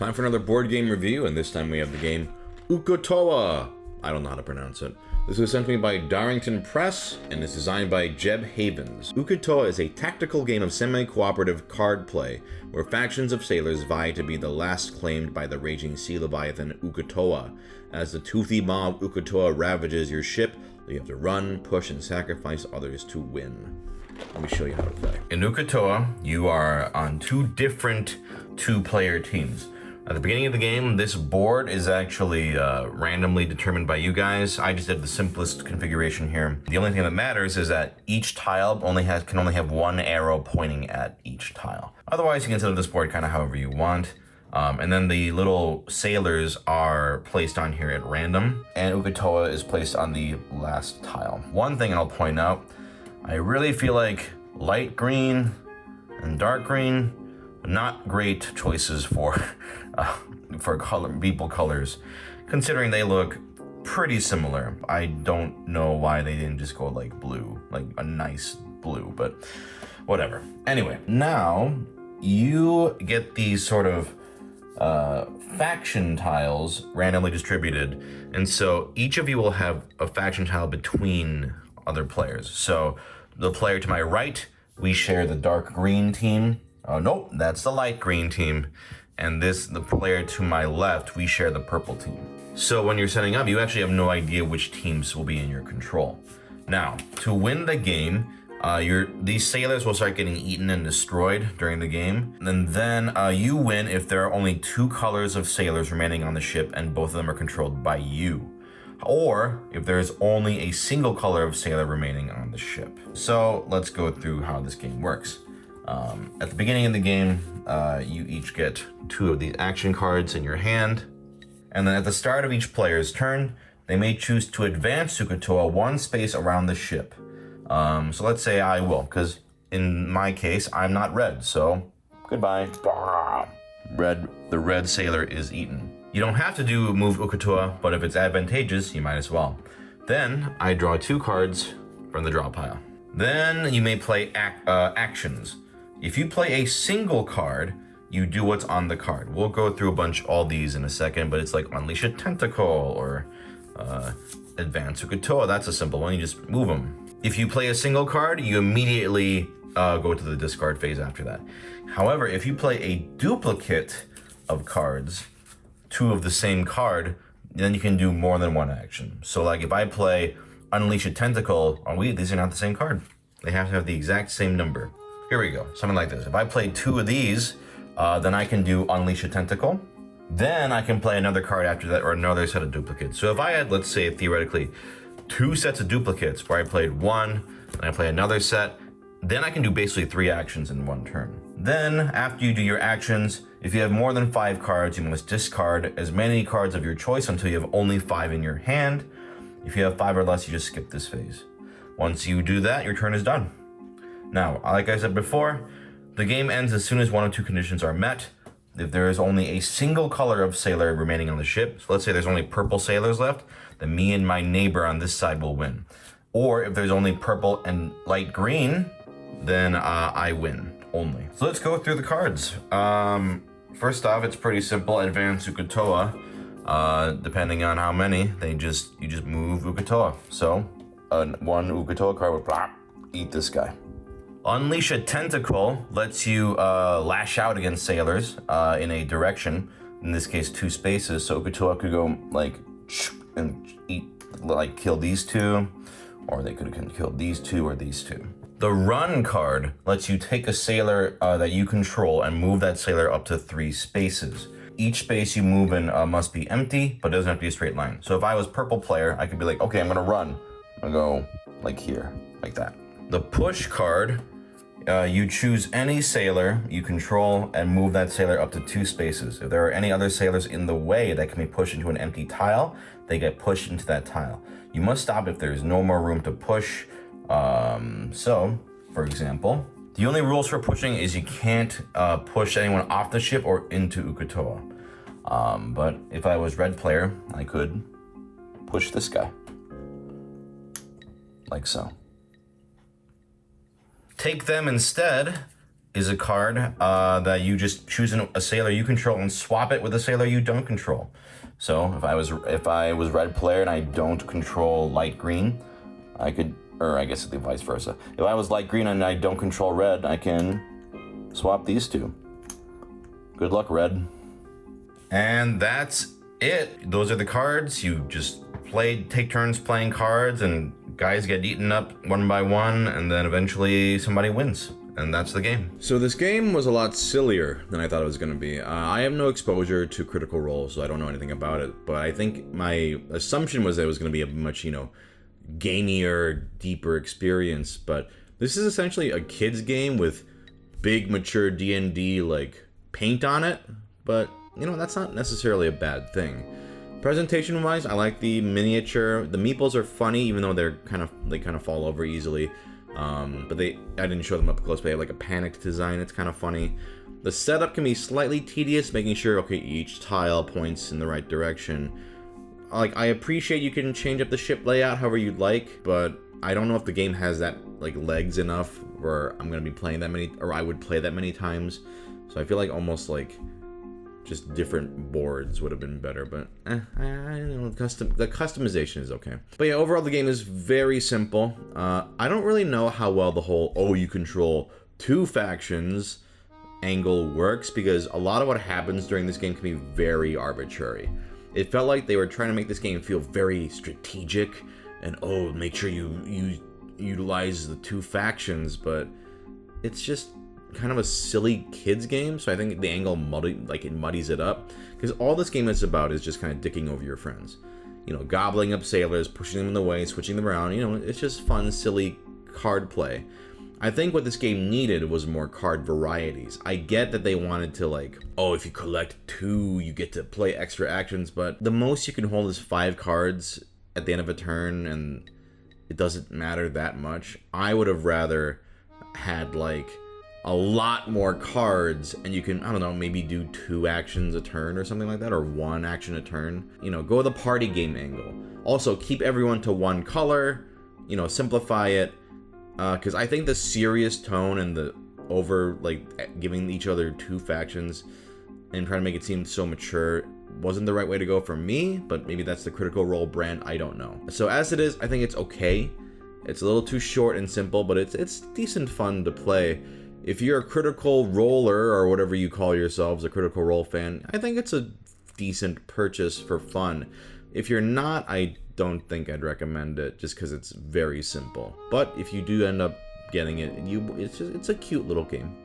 Time for another board game review, and this time we have the game OTOA. I don't know how to pronounce it. This was sent to me by Darrington Press, and is designed by Jeb Havens. OTOA is a tactical game of semi-cooperative card play, where factions of sailors vie to be the last claimed by the raging sea leviathan OTOA. As the toothy mob OTOA ravages your ship, you have to run, push, and sacrifice others to win. Let me show you how to play. In OTOA, you are on two different two-player teams. At the beginning of the game, this board is actually randomly determined by you guys. I just did the simplest configuration here. The only thing that matters is that each tile can only have one arrow pointing at each tile. Otherwise, you can set up this board kind of however you want. And then the little sailors are placed on here at random, and OTOA is placed on the last tile. One thing I'll point out, I really feel like light green and dark green, not great choices for people colors, considering they look pretty similar. I don't know why they didn't just go like blue, like a nice blue, but whatever. Anyway, now you get these sort of faction tiles randomly distributed, and so each of you will have a faction tile between other players. So the player to my right, we share the dark green team. Oh, nope, that's the light green team. And the player to my left, we share the purple team. So when you're setting up, you actually have no idea which teams will be in your control. Now, to win the game, these sailors will start getting eaten and destroyed during the game. And then you win if there are only two colors of sailors remaining on the ship and both of them are controlled by you. Or if there's only a single color of sailor remaining on the ship. So let's go through how this game works. At the beginning of the game, you each get two of the action cards in your hand. And then at the start of each player's turn, they may choose to advance OTOA one space around the ship. So let's say I will, because in my case, I'm not red, so goodbye. The red sailor is eaten. You don't have to move OTOA, but if it's advantageous, you might as well. Then I draw two cards from the draw pile. Then you may play actions. If you play a single card, you do what's on the card. We'll go through all these in a second, but it's like Unleash a Tentacle or Advance OTOA. That's a simple one, you just move them. If you play a single card, you immediately go to the discard phase after that. However, if you play a duplicate of cards, two of the same card, then you can do more than one action. So like if I play Unleash a Tentacle, these are not the same card. They have to have the exact same number. Here we go, something like this. If I play two of these, then I can do Unleash a Tentacle. Then I can play another card after that, or another set of duplicates. So if I had, let's say, theoretically, two sets of duplicates where I played one, and I play another set, then I can do basically three actions in one turn. Then, after you do your actions, if you have more than 5 cards, you must discard as many cards of your choice until you have only 5 in your hand. If you have 5 or less, you just skip this phase. Once you do that, your turn is done. Now, like I said before, the game ends as soon as one of two conditions are met. If there is only a single color of sailor remaining on the ship, so let's say there's only purple sailors left, then me and my neighbor on this side will win. Or if there's only purple and light green, then I win only. So let's go through the cards. First off, it's pretty simple. Advance OTOA. Depending on how many, you just move OTOA. So one OTOA card would eat this guy. Unleash a Tentacle lets you lash out against sailors in a direction. In this case, 2 spaces. So OTOA could go like and kill these two, or they could have killed these two or these two. The Run card lets you take a sailor that you control and move that sailor up to 3 spaces. Each space you move in must be empty, but it doesn't have to be a straight line. So if I was purple player, I could be like, okay, I'm gonna run. I'm gonna go like here, like that. The Push card, you choose any sailor you control and move that sailor up to 2 spaces. If there are any other sailors in the way that can be pushed into an empty tile, they get pushed into that tile. You must stop if there is no more room to push. So, for example, the only rules for pushing is you can't push anyone off the ship or into OTOA. But if I was red player, I could push this guy. Like so. Take them instead is a card that you just choose a sailor you control and swap it with a sailor you don't control. So if I was red player and I don't control light green, I could, or I guess the vice versa. If I was light green and I don't control red, I can swap these two. Good luck, red. And that's it. Those are the cards. You just take turns playing cards, and guys get eaten up one by one, and then eventually somebody wins. And that's the game. So this game was a lot sillier than I thought it was going to be. I have no exposure to Critical Role, so I don't know anything about it. But I think my assumption was that it was going to be a much, gamier, deeper experience. But this is essentially a kid's game with big, mature D&D, like, paint on it. But, that's not necessarily a bad thing. Presentation-wise, I like the miniature. The meeples are funny, even though they kind of fall over easily. But I didn't show them up close, but they have like a panicked design. It's kind of funny. The setup can be slightly tedious, making sure, okay, each tile points in the right direction. Like, I appreciate you can change up the ship layout however you'd like, but I don't know if the game has that, like, legs enough where I'm going to be playing that many, or I would play that many times. So I feel like almost like just different boards would have been better, but I don't know, the customization is okay. But yeah, overall the game is very simple. I don't really know how well the whole, you control two factions angle works, because a lot of what happens during this game can be very arbitrary. It felt like they were trying to make this game feel very strategic, and make sure you utilize the two factions, but it's just kind of a silly kids game. So I think the angle muddies it up, because all this game is about is just kind of dicking over your friends, gobbling up sailors, pushing them in the way, switching them around. It's just fun, silly card play. I think what this game needed was more card varieties. I get that they wanted to, like, if you collect 2 you get to play extra actions, but the most you can hold is 5 cards at the end of a turn, and it doesn't matter that much. I would have rather had, like, a lot more cards, and you can, I don't know, maybe do 2 actions a turn or something like that, or 1 action a turn. Go with a party game angle. Also, keep everyone to 1 color, simplify it, because I think the serious tone and the giving each other 2 factions and trying to make it seem so mature wasn't the right way to go for me, but maybe that's the Critical Role brand, I don't know. So as it is, I think it's okay. It's a little too short and simple, but it's decent fun to play. If you're a Critical Roller, or whatever you call yourselves, a Critical Role fan, I think it's a decent purchase for fun. If you're not, I don't think I'd recommend it, just because it's very simple. But if you do end up getting it, it's a cute little game.